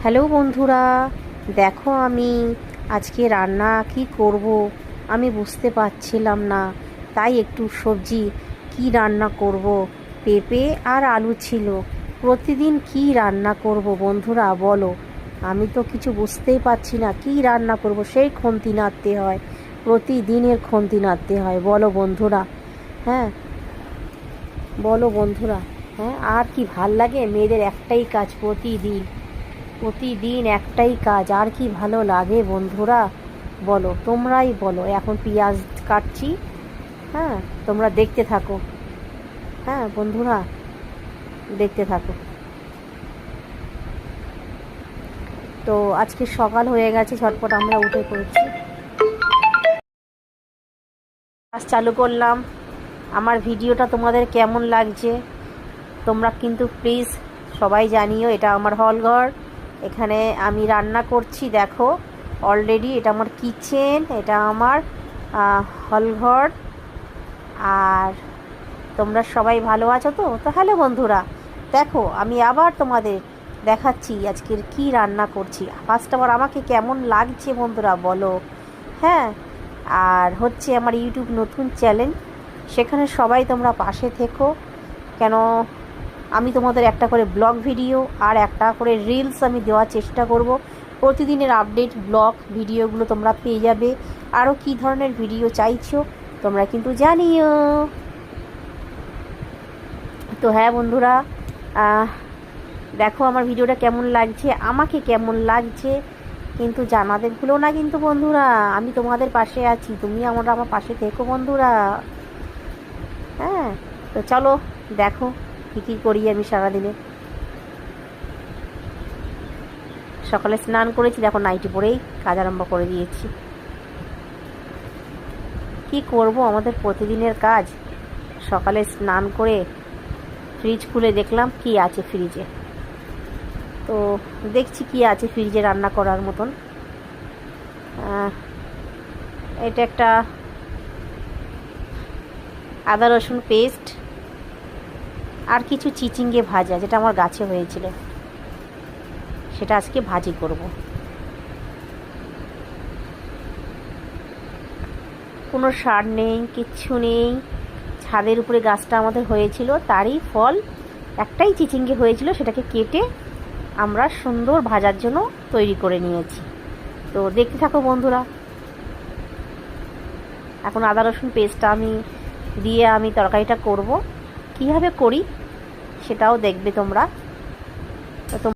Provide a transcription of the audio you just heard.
Hello বন্ধুরা, দেখো আমি আজকে রান্না কি করব আমি বুঝতে পারছিলাম না। তাই একটু সবজি কি রান্না করব, পেঁপে আর আলু ছিল। প্রতিদিন কি রান্না করব বন্ধুরা বলো? আমি তো কিছু বুঝতেই পারছি না কি রান্না করব, সেই খুন্তি নাড়তে হয়, প্রতিদিনের খুন্তি নাড়তে হয়। বলো বন্ধুরা, হ্যাঁ বলো বন্ধুরা। হ্যাঁ, আর কি ভাল লাগে? মেয়েদের একটাই কাজ, প্রতিদিন প্রতিদিন একটাই কাজ, আর কি ভালো লাগে বন্ধুরা বলো? তোমরাই বলো। এখন পেঁয়াজ কাটছি, হ্যাঁ, তোমরা দেখতে থাকো। হ্যাঁ বন্ধুরা, দেখতে থাকো। তো আজকে সকাল হয়ে গেছে, ঝটপট আমরা উঠে পড়েছি, কাজ চালু করলাম। আমার ভিডিওটা তোমাদের কেমন লাগছে তোমরা কিন্তু প্লিজ সবাই জানিও। এটা আমার হলঘর, এখানে আমি রান্না করছি। দেখো অলরেডি এটা আমার কিচেন, এটা আমার হলঘর। আর তোমরা সবাই ভালো আছো তো? তো হ্যালো বন্ধুরা, দেখো আমি আবার তোমাদের দেখাচ্ছি আজকের কি রান্না করছি। ফার্স্ট আবার আমাকে কেমন লাগছে বন্ধুরা বলো। হ্যাঁ, আর হচ্ছে আমার ইউটিউব নতুন চ্যানেল, সেখানে সবাই তোমরা পাশে থেকো। কেন, আমি তোমাদের একটা করে ব্লগ ভিডিও আর একটা করে রিলস আমি দেওয়ার চেষ্টা করব। প্রতিদিনের আপডেট ব্লগ ভিডিওগুলো তোমরা পেয়ে যাবে। আরও কী ধরনের ভিডিও চাইছো তোমরা কিন্তু জানিও। তো হ্যাঁ বন্ধুরা, দেখো আমার ভিডিওটা কেমন লাগছে, আমাকে কেমন লাগছে কিন্তু জানাতে ভুলো না কিন্তু বন্ধুরা। আমি তোমাদের পাশে আছি, তুমি আমার পাশে থেকো বন্ধুরা। হ্যাঁ, তো চলো দেখো কী কী করি আমি সারাদিনে। সকালে স্নান করেছি, দেখো নাইটি পরেই কাজ আরম্ভ করে দিয়েছি। কি করব, আমাদের প্রতিদিনের কাজ। সকালে স্নান করে ফ্রিজ খুলে দেখলাম কি আছে ফ্রিজে। তো দেখছি কি আছে ফ্রিজে রান্না করার মতন। এটা একটা আদা রসুন পেস্ট আর কিছু চিচিঙ্গে ভাজা, যেটা আমার গাছে হয়েছিল, সেটা আজকে ভাজি করব। কোনো সার নেই, কিচ্ছু নেই। ছাদের উপরে গাছটা আমাদের হয়েছিল, তারই ফল। একটাই চিচিঙ্গে হয়েছিল, সেটাকে কেটে আমরা সুন্দর ভাজার জন্য তৈরি করে নিয়েছি। তো দেখতে থাকো বন্ধুরা। এখন আদা রসুন পেস্টটা দিয়ে আমি তরকারিটা করব। কীভাবে করি সেটাও দেখবে তোমরা।